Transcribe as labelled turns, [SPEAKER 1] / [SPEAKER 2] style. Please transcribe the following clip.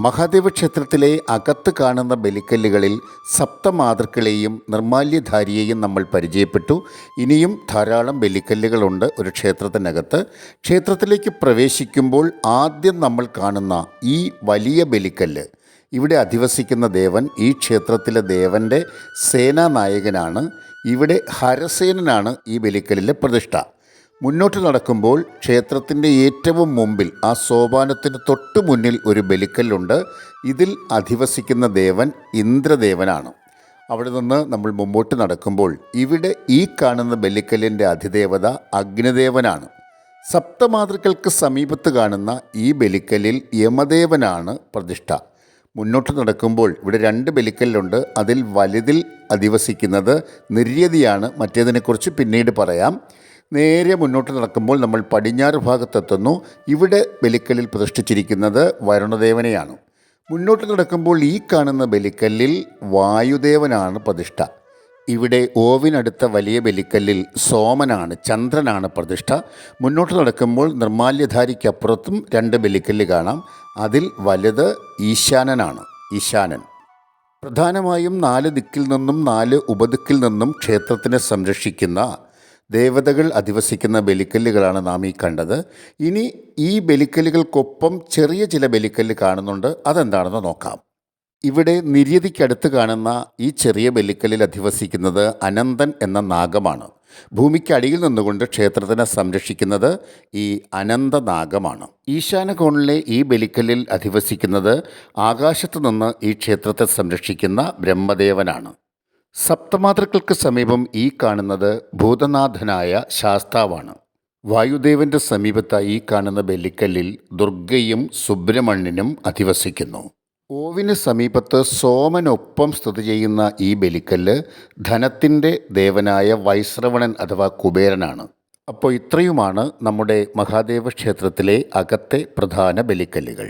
[SPEAKER 1] മഹാദേവ ക്ഷേത്രത്തിലെ അകത്ത് കാണുന്ന ബലിക്കല്ലുകളിൽ സപ്തമാതൃക്കളെയും നിർമാല്യധാരിയെയും നമ്മൾ പരിചയപ്പെട്ടു. ഇനിയും ധാരാളം ബലിക്കല്ലുകളുണ്ട് ഒരു ക്ഷേത്രത്തിനകത്ത്. ക്ഷേത്രത്തിലേക്ക് പ്രവേശിക്കുമ്പോൾ ആദ്യം നമ്മൾ കാണുന്ന ഈ വലിയ ബലിക്കല്ല്, ഇവിടെ അധിവസിക്കുന്ന ദേവൻ ഈ ക്ഷേത്രത്തിലെ ദേവൻ്റെ സേനാനായകനാണ്. ഇവിടെ ഹരസേനനാണ് ഈ ബലിക്കല്ലിലെ പ്രതിഷ്ഠ. മുന്നോട്ട് നടക്കുമ്പോൾ ക്ഷേത്രത്തിൻ്റെ ഏറ്റവും മുമ്പിൽ ആ സോപാനത്തിന് തൊട്ട് മുന്നിൽ ഒരു ബലിക്കല്ലുണ്ട്. ഇതിൽ അധിവസിക്കുന്ന ദേവൻ ഇന്ദ്രദേവനാണ്. അവിടെ നിന്ന് നമ്മൾ മുമ്പോട്ട് നടക്കുമ്പോൾ ഇവിടെ ഈ കാണുന്ന ബലിക്കല്ലിൻ്റെ അധിദേവത അഗ്നിദേവനാണ്. സപ്തമാതൃക്കൾക്ക് സമീപത്ത് കാണുന്ന ഈ ബലിക്കല്ലിൽ യമദേവനാണ് പ്രതിഷ്ഠ. മുന്നോട്ട് നടക്കുമ്പോൾ ഇവിടെ 2 ബലിക്കല്ലുണ്ട്. അതിൽ വലുതിൽ അധിവസിക്കുന്നത് നിര്യതിയാണ്. മറ്റേതിനെക്കുറിച്ച് പിന്നീട് പറയാം. നേരെ മുന്നോട്ട് നടക്കുമ്പോൾ നമ്മൾ പടിഞ്ഞാറ് ഭാഗത്തെത്തുന്നു. ഇവിടെ ബലിക്കല്ലിൽ പ്രതിഷ്ഠിച്ചിരിക്കുന്നത് വരുണദേവനെയാണ്. മുന്നോട്ട് നടക്കുമ്പോൾ ഈ കാണുന്ന ബലിക്കല്ലിൽ വായുദേവനാണ് പ്രതിഷ്ഠ. ഇവിടെ ഓവിനടുത്ത വലിയ ബലിക്കല്ലിൽ സോമനാണ്, ചന്ദ്രനാണ് പ്രതിഷ്ഠ. മുന്നോട്ട് നടക്കുമ്പോൾ നിർമാല്യധാരിക്കപ്പുറത്തും 2 ബലിക്കല്ല് കാണാം. അതിൽ വലുത് ഈശാനനാണ്, ഈശാനൻ. പ്രധാനമായും 4 ദിക്കിൽ നിന്നും 4 ഉപദിക്കിൽ നിന്നും ക്ഷേത്രത്തിനെ സംരക്ഷിക്കുന്ന ദേവതകൾ അധിവസിക്കുന്ന ബലിക്കല്ലുകളാണ് നാം ഈ കണ്ടത്. ഇനി ഈ ബലിക്കല്ലുകൾക്കൊപ്പം ചെറിയ ചില ബലിക്കല്ല് കാണുന്നുണ്ട്. അതെന്താണെന്ന് നോക്കാം. ഇവിടെ നിര്യതിക്കടുത്ത് കാണുന്ന ഈ ചെറിയ ബലിക്കല്ലിൽ അധിവസിക്കുന്നത് അനന്തൻ എന്ന നാഗമാണ്. ഭൂമിക്കടിയിൽ നിന്നുകൊണ്ട് ക്ഷേത്രത്തിനെ സംരക്ഷിക്കുന്നത് ഈ അനന്തനാഗമാണ്. ഈശാന കോണിലെ ഈ ബലിക്കല്ലിൽ അധിവസിക്കുന്നത് ആകാശത്തു നിന്ന് ഈ ക്ഷേത്രത്തെ സംരക്ഷിക്കുന്ന ബ്രഹ്മദേവനാണ്. സപ്തമാതൃക്കൾക്ക് സമീപം ഈ കാണുന്നത് ഭൂതനാഥനായ ശാസ്താവാണ്. വായുദേവൻ്റെ സമീപത്തായി ഈ കാണുന്ന ബലിക്കല്ലിൽ ദുർഗയും സുബ്രഹ്മണ്യനും അധിവസിക്കുന്നു. ഓവിന് സമീപത്ത് സോമനൊപ്പം സ്ഥിതി ചെയ്യുന്ന ഈ ബലിക്കല്ല് ധനത്തിൻ്റെ ദേവനായ വൈശ്രവണൻ അഥവാ കുബേരനാണ്. അപ്പോൾ ഇത്രയുമാണ് നമ്മുടെ മഹാദേവ ക്ഷേത്രത്തിലെ അകത്തെ പ്രധാന ബലിക്കല്ലുകൾ.